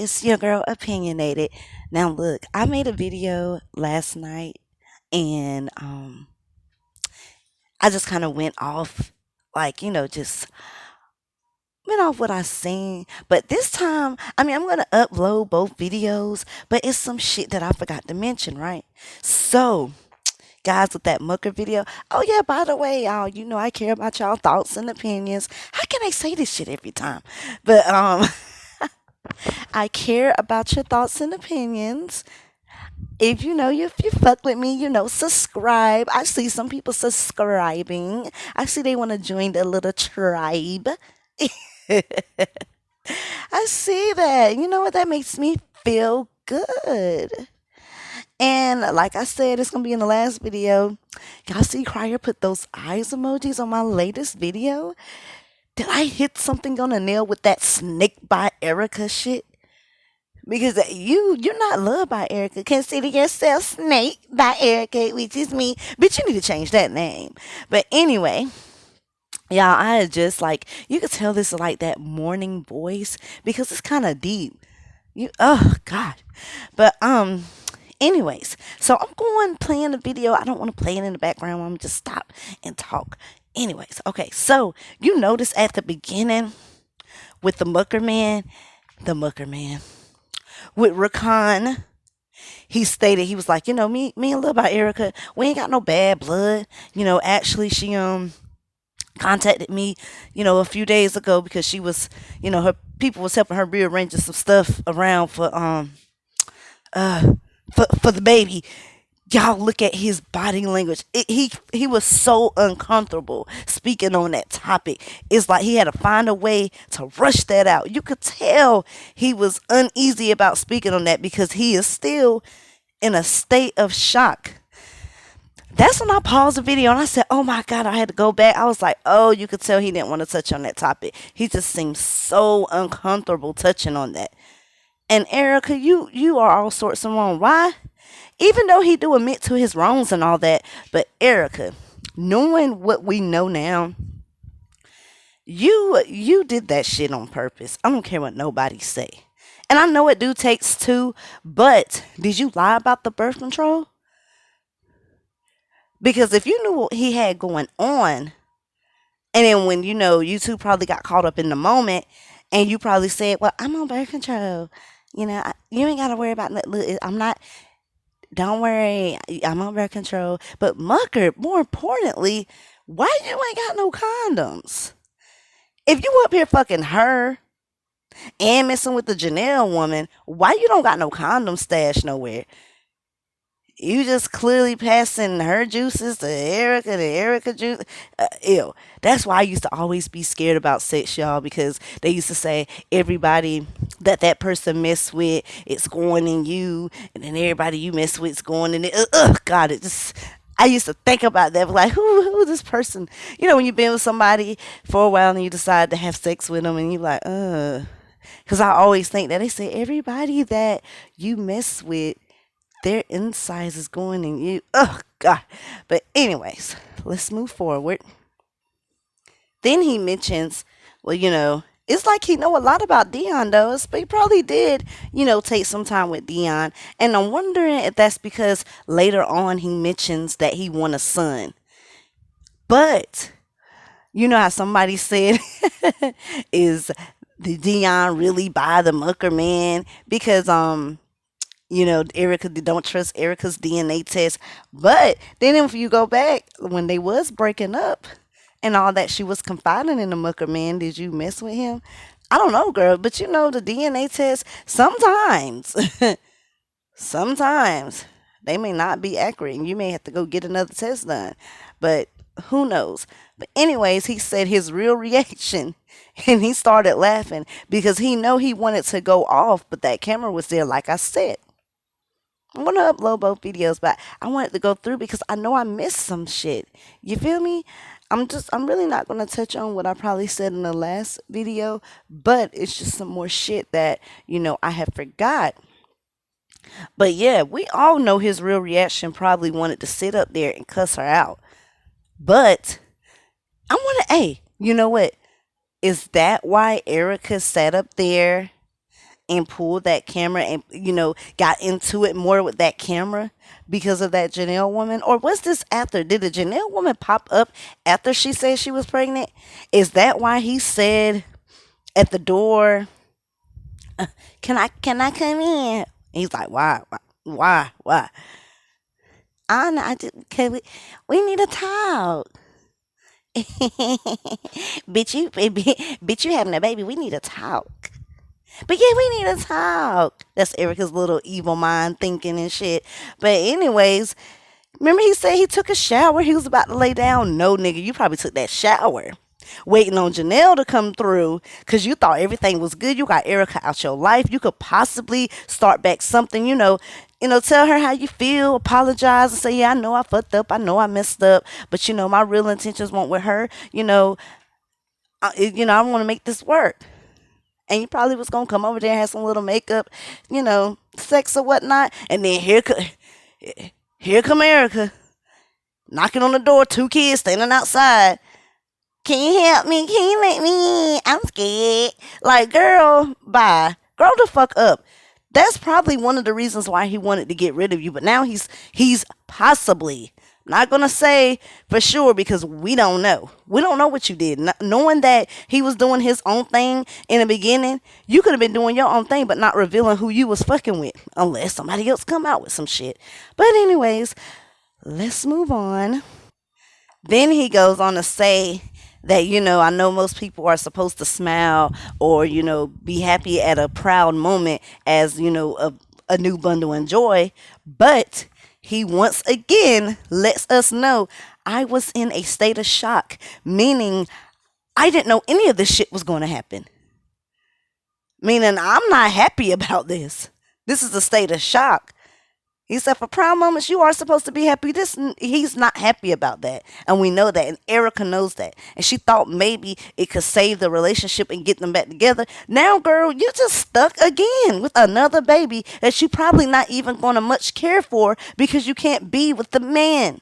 It's your girl Opinionated. Now, look, I made a video last night and I just kind of went off, like, just went off what I seen. But this time, I'm going to upload both videos, but it's some shit that I forgot to mention, right? So, guys, with that Mucker video, oh, yeah, by the way, y'all, I care about y'all thoughts and opinions. How can I say this shit every time? But, I care about your thoughts and opinions. If you fuck with me, subscribe. I see some people subscribing. I see they want to join the little tribe. I see that. You know what? That makes me feel good. And like I said, it's gonna be in the last video. Y'all see Crier put those eyes emojis on my latest video? Did I hit something on the nail with that snake by Erica shit? Because you're not loved by Erica. Consider yourself Snake by Erica, which is me. But you need to change that name. But anyway, y'all, I just like you could tell this is like that morning voice because it's kind of deep. Oh God. But anyways, so I'm going playing the video. I don't want to play it in the background. I'm gonna just stop and talk. Anyways, okay, so you notice at the beginning with the Mucker Man with Rakan, he stated he was like, me and Lil by Erica, we ain't got no bad blood. Actually she contacted me, a few days ago because she was, her people was helping her rearranging some stuff around uh for the baby. Y'all look at his body language. He was so uncomfortable speaking on that topic. It's like he had to find a way to rush that out. You could tell he was uneasy about speaking on that because he is still in a state of shock. That's when I paused the video and I said, "Oh my God!" I had to go back. I was like, "Oh, you could tell he didn't want to touch on that topic. He just seemed so uncomfortable touching on that." And Erica, you are all sorts of wrong. Why? Even though he do admit to his wrongs and all that, but Erica, knowing what we know now, you did that shit on purpose. I don't care what nobody say. And I know it do takes two, but did you lie about the birth control? Because if you knew what he had going on, and then when you two probably got caught up in the moment, and you probably said, "Well, I'm on birth control. You ain't got to worry about nothing. Look, I'm not. Don't worry, I'm on birth control." But Mucker, more importantly, why you ain't got no condoms? If you up here fucking her and messing with the Janelle woman, why you don't got no condom stash nowhere? You just clearly passing her juices to Erica, the Erica juice. Ew. That's why I used to always be scared about sex, y'all, because they used to say everybody that person mess with, it's going in you, and then everybody you mess with is going in it. God, it just. I used to think about that, like, who this person? When you've been with somebody for a while and you decide to have sex with them, and you're like, because I always think that they say everybody that you mess with, their insides is going in you. Oh God. But anyways, let's move forward. Then he mentions, well, it's like he know a lot about Dion though. But he probably did, take some time with Dion. And I'm wondering if that's because later on he mentions that he want a son. But you know how somebody said is the Dion really by the Mucker man? Because Erica don't trust Erica's DNA test. But then if you go back when they was breaking up and all that, she was confiding in the Mucker man. Did you mess with him? I don't know, girl, but the DNA test sometimes, sometimes they may not be accurate, and you may have to go get another test done. But who knows? But anyways, he said his real reaction, and he started laughing because he know he wanted to go off, but that camera was there, like I said. I'm gonna upload both videos, but I wanted to go through because I know I missed some shit. You feel me? I'm really not gonna touch on what I probably said in the last video, but it's just some more shit that, I have forgot. But yeah, we all know his real reaction probably wanted to sit up there and cuss her out. But I wanna, hey, you know what? Is that why Erica sat up there and pulled that camera and, got into it more with that camera because of that Janelle woman? Or was this after? Did the Janelle woman pop up after she said she was pregnant? Is that why he said at the door, can I come in? He's like, why? I just, can we need to talk. bitch, you having a baby. We need to talk. But yeah, we need to talk. That's Erica's little evil mind thinking and shit. But anyways, remember he said he took a shower. He was about to lay down. No, nigga, you probably took that shower waiting on Janelle to come through because you thought everything was good. You got Erica out your life. You could possibly start back something, tell her how you feel, apologize and say, yeah, I know I fucked up. I know I messed up, but my real intentions weren't with her. I want to make this work. And you probably was going to come over there and have some little makeup, sex or whatnot. And then here come Erica knocking on the door, 2 kids standing outside. Can you help me? Can you let me in? I'm scared. Like, girl, bye. Grow the fuck up. That's probably one of the reasons why he wanted to get rid of you. But now he's possibly, not going to say for sure because we don't know. We don't know what you did. Knowing that he was doing his own thing in the beginning, you could have been doing your own thing but not revealing who you was fucking with unless somebody else come out with some shit. But anyways, let's move on. Then he goes on to say that, I know most people are supposed to smile or, be happy at a proud moment as, a new bundle of joy. But he once again lets us know I was in a state of shock, meaning I didn't know any of this shit was going to happen. Meaning I'm not happy about this. This is a state of shock. He said, for proud moments, you are supposed to be happy. He's not happy about that. And we know that. And Erica knows that. And she thought maybe it could save the relationship and get them back together. Now, girl, you just stuck again with another baby that you probably not even going to much care for because you can't be with the man.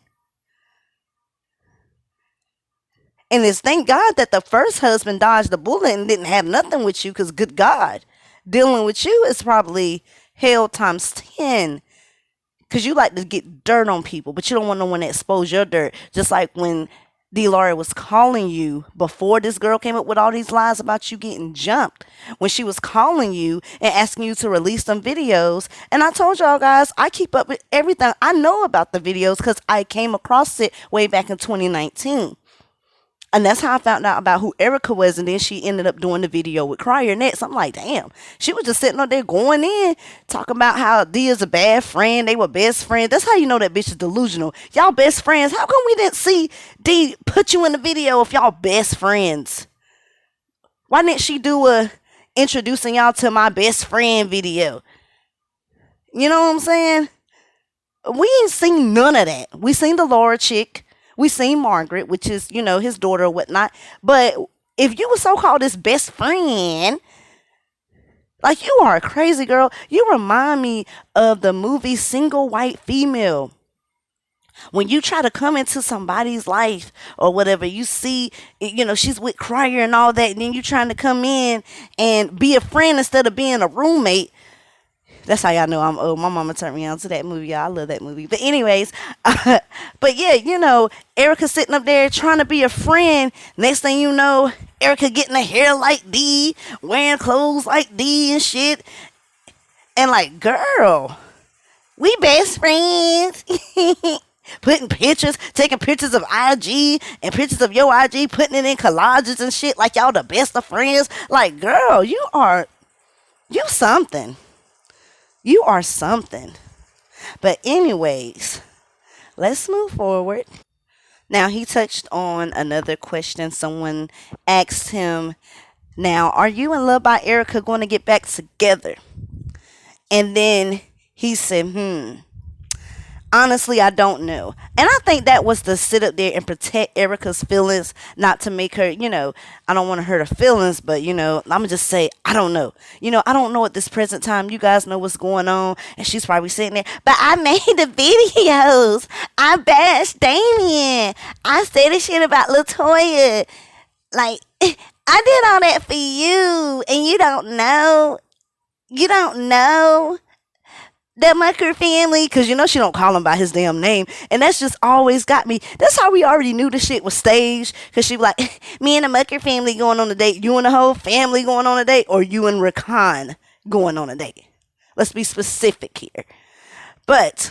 And it's thank God that the first husband dodged the bullet and didn't have nothing with you because, good God, dealing with you is probably hell times 10. Because you like to get dirt on people, but you don't want no one to expose your dirt. Just like when DeLaura was calling you before this girl came up with all these lies about you getting jumped. When she was calling you and asking you to release some videos. And I told y'all guys, I keep up with everything. I know about the videos because I came across it way back in 2019. And that's how I found out about who Erica was. And then she ended up doing the video with Crier next. I'm like, damn. She was just sitting up there going in, talking about how D is a bad friend. They were best friends. That's how you know that bitch is delusional. Y'all best friends. How come we didn't see D put you in the video if y'all best friends? Why didn't she do a introducing y'all to my best friend video? You know what I'm saying? We ain't seen none of that. We seen the Laura chick. We seen Margaret, which is, his daughter or whatnot. But if you were so-called his best friend, like, you are a crazy girl. You remind me of the movie Single White Female. When you try to come into somebody's life or whatever, you see, she's with Crier and all that, and then you trying to come in and be a friend instead of being a roommate. That's how y'all know I'm old. My mama turned me on to that movie, y'all. I love that movie. But anyways, but yeah, Erica sitting up there trying to be a friend. Next thing you know, Erica getting her hair like D, wearing clothes like D and shit. And like, girl, we best friends. Putting pictures, taking pictures of IG and pictures of your IG, putting it in collages and shit like y'all the best of friends. Like, girl, you something. You are something. But anyways, let's move forward. Now, he touched on another question. Someone asked him, now, are you and Love by Erica going to get back together? And then he said, honestly, I don't know. And I think that was to sit up there and protect Erica's feelings, not to make her, I don't want to hurt her feelings, but, I'm going to just say, I don't know. I don't know at this present time. You guys know what's going on. And she's probably sitting there, but I made the videos. I bashed Damien. I said the shit about LaToya. Like, I did all that for you, and you don't know. You don't know the Mucker family, because you know she don't call him by his damn name, and that's just always got me. That's how we already knew the shit was staged, because she be like, me and the Mucker family going on a date, you and the whole family going on a date, or you and Rakan going on a date. Let's be specific here. But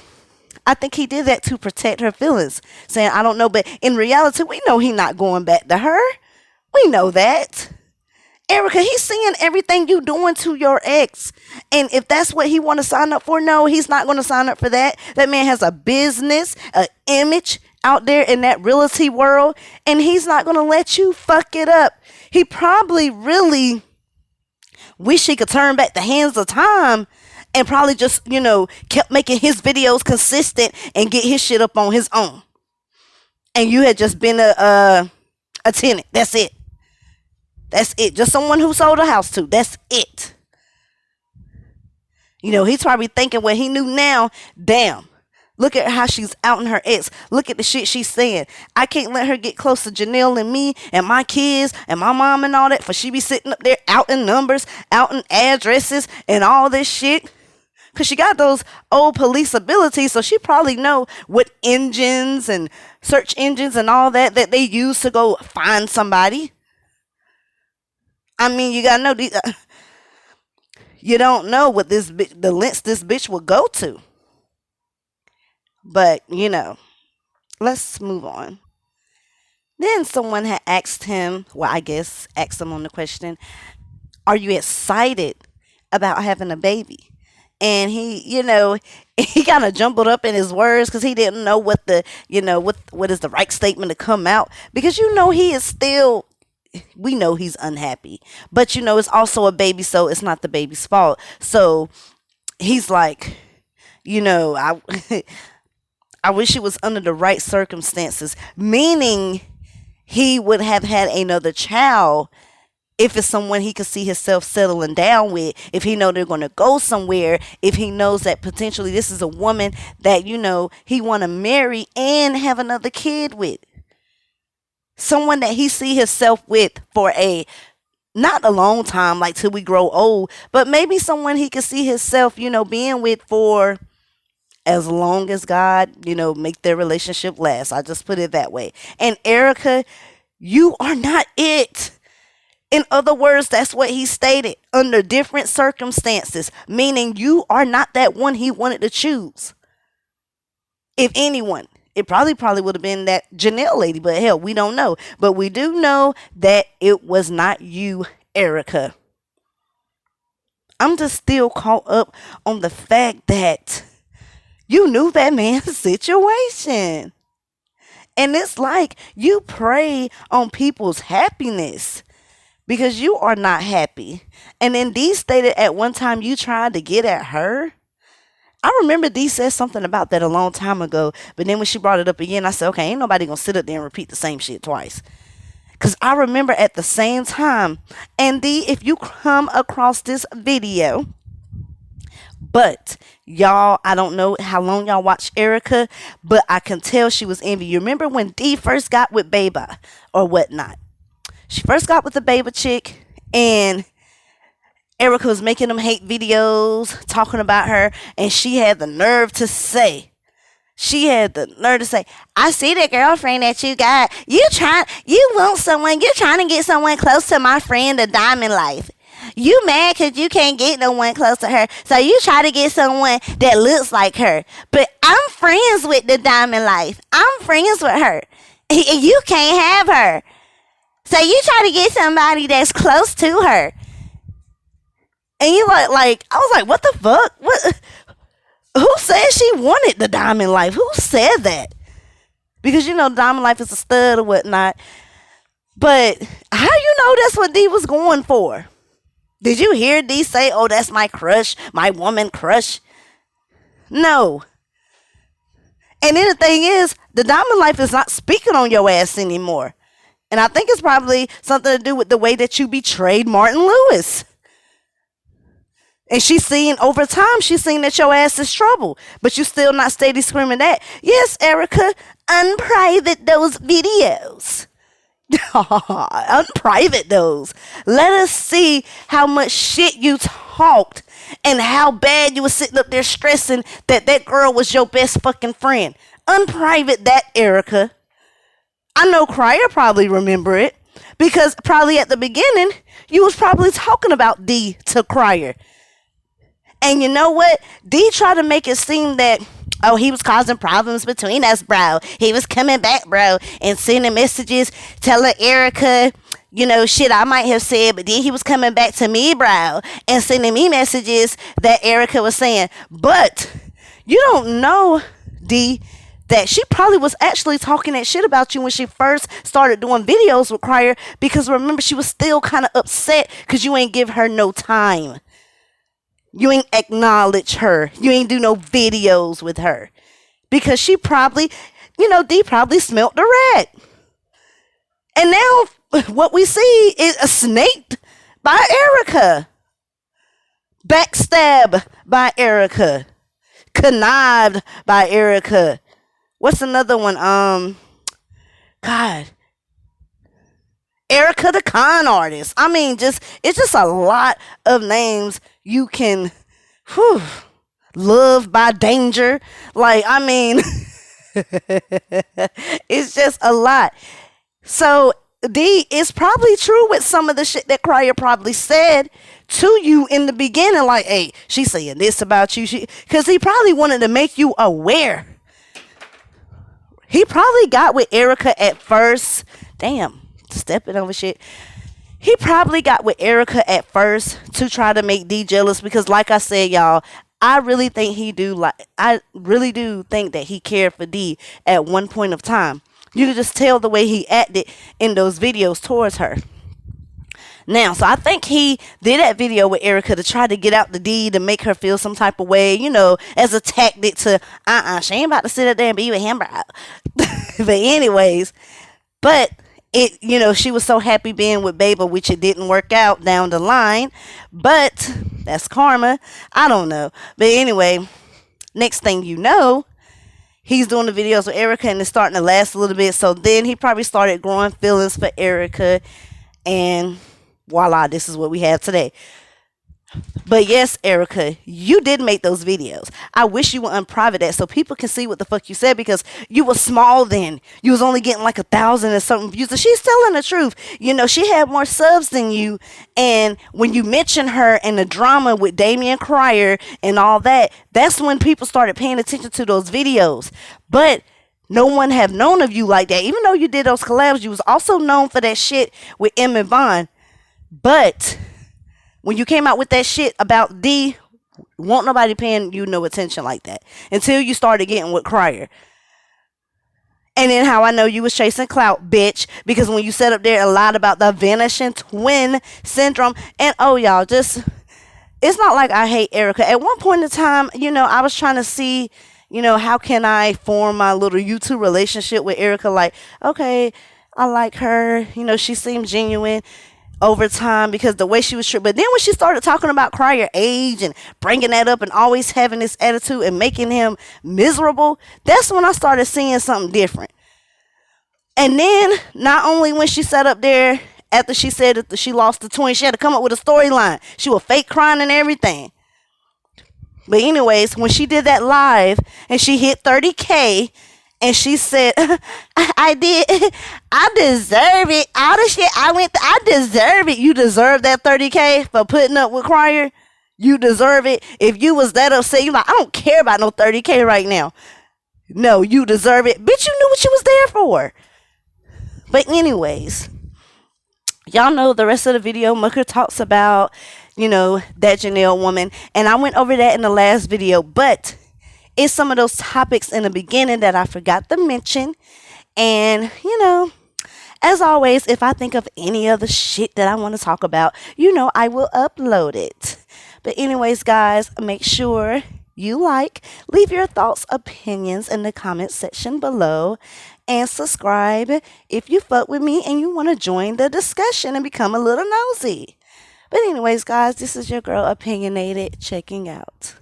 I think he did that to protect her feelings, saying I don't know, but in reality we know he not going back to her. We know that. Erica, he's seeing everything you doing to your ex. And if that's what he want to sign up for, no, he's not going to sign up for that. That man has a business, an image out there in that realty world, and he's not going to let you fuck it up. He probably really wish he could turn back the hands of time and probably just, kept making his videos consistent and get his shit up on his own. And you had just been a tenant. That's it. That's it. Just someone who sold a house to. That's it. He's probably thinking what he knew now. Damn. Look at how she's outing her ex. Look at the shit she's saying. I can't let her get close to Janelle and me and my kids and my mom and all that, for she be sitting up there outing numbers, outing addresses and all this shit. Because she got those old police abilities, so she probably know what engines and search engines and all that they use to go find somebody. I mean, you gotta know you don't know what the lengths this bitch will go to. But let's move on. Then someone had asked him, well, I guess asked him on the question, "Are you excited about having a baby?" And he, he kind of jumbled up in his words because he didn't know what what is the right statement to come out, because he is still. We know he's unhappy, but it's also a baby, so it's not the baby's fault. So he's like, I I wish it was under the right circumstances, meaning he would have had another child if it's someone he could see himself settling down with, if he know they're going to go somewhere, if he knows that potentially this is a woman that he want to marry and have another kid with. Someone that he see himself with for not a long time, like till we grow old, but maybe someone he could see himself, being with for as long as God, make their relationship last. I just put it that way. And Erica, you are not it. In other words, that's what he stated, under different circumstances, meaning you are not that one he wanted to choose. If anyone, it probably would have been that Janelle lady, but hell, we don't know. But we do know that it was not you, Erica. I'm just still caught up on the fact that you knew that man's situation. And it's like you prey on people's happiness because you are not happy. And then Dee stated at one time you tried to get at her. I remember Dee said something about that a long time ago, but then when she brought it up again, I said, okay, ain't nobody gonna sit up there and repeat the same shit twice. Because I remember at the same time, and Dee, if you come across this video, but y'all, I don't know how long y'all watch Erica, but I can tell she was envy. You remember when Dee first got with Beba or whatnot? She first got with the Beba chick, and Erica was making them hate videos, talking about her, and she had the nerve to say, I see the girlfriend that you got. You want someone, you're trying to get someone close to my friend, the Diamond Life. You mad because you can't get no one close to her. So you try to get someone that looks like her. But I'm friends with the Diamond Life. I'm friends with her. And you can't have her. So you try to get somebody that's close to her. And you like, I was like, what the fuck? What? Who said she wanted the Diamond Life? Who said that? Because Diamond Life is a stud or whatnot. But how you know that's what Dee was going for? Did you hear Dee say, oh, that's my crush, my woman crush? No. And then the thing is, the Diamond Life is not speaking on your ass anymore. And I think it's probably something to do with the way that you betrayed Martin Lewis. And over time, she's seen that your ass is trouble. But you still not steady screaming that. Yes, Erica, unprivate those videos. Unprivate those. Let us see how much shit you talked and how bad you was sitting up there stressing that that girl was your best fucking friend. Unprivate that, Erica. I know Crier probably remember it because probably at the beginning you was probably talking about D to Crier. And you know what? D tried to make it seem that, oh, he was causing problems between us, bro. He was coming back, bro, and sending messages telling Erica, shit I might have said, but then he was coming back to me, bro, and sending me messages that Erica was saying. But you don't know, D, that she probably was actually talking that shit about you when she first started doing videos with Crier, because remember, she was still kind of upset because you ain't give her no time. You ain't acknowledge her. You ain't do no videos with her. Because she probably, D probably smelt the rat. And now what we see is a snake by Erica. Backstab by Erica. Connived by Erica. What's another one? God. Erica the con artist. I mean, it's just a lot of names you can love by danger. Like, I mean, it's just a lot. So D, it's probably true with some of the shit that Crier probably said to you in the beginning. Like, hey, she's saying this about you. Because he probably wanted to make you aware. He probably got with Erica at first. Damn. Stepping over shit. He probably got with Erica at first to try to make D jealous because, like I said, y'all, I really think I really do think that he cared for D at one point of time. You could just tell the way he acted in those videos towards her. Now, so I think he did that video with Erica to try to get out the D, to make her feel some type of way, as a tactic to, she ain't about to sit up there and be with him, bro. But anyways, she was so happy being with Baba, which it didn't work out down the line. But that's karma. I don't know. But anyway, next thing you know, he's doing the videos with Erica and it's starting to last a little bit. So then he probably started growing feelings for Erica. And voila, this is what we have today. But yes, Erica, you did make those videos. I wish you would unprivate that so people can see what the fuck you said, because you were small then. You was only getting like 1,000 or something views. And she's telling the truth. She had more subs than you. And when you mention her and the drama with Damian Crier and all that, that's when people started paying attention to those videos. But no one have known of you like that. Even though you did those collabs, you was also known for that shit with Emma Vaughn. But when you came out with that shit about D, won't nobody paying you no attention like that until you started getting with Crier. And then how I know you was chasing clout, bitch, because when you sat up there and lied about the vanishing twin syndrome, and y'all, it's not like I hate Erica. At one point in time, I was trying to see, how can I form my little YouTube relationship with Erica? Like, okay, I like her, she seemed genuine over time because the way she was treated. But then when she started talking about Crier age and bringing that up and always having this attitude and making him miserable, that's when I started seeing something different. And then not only when she sat up there after she said that she lost the twin, she had to come up with a storyline. She was fake crying and everything. But anyways, when she did that live and she hit 30K, and she said, I did. I deserve it. All the shit I deserve it. You deserve that 30K for putting up with Crier. You deserve it. If you was that upset, you like, I don't care about no 30K right now. No, you deserve it. Bitch, you knew what you was there for. But anyways, y'all know the rest of the video. Mooker talks about, that Janelle woman. And I went over that in the last video. But it's some of those topics in the beginning that I forgot to mention. And, as always, if I think of any other shit that I want to talk about, I will upload it. But anyways, guys, make sure you leave your thoughts, opinions in the comment section below, and subscribe if you fuck with me and you want to join the discussion and become a little nosy. But anyways, guys, this is your girl Opinionated checking out.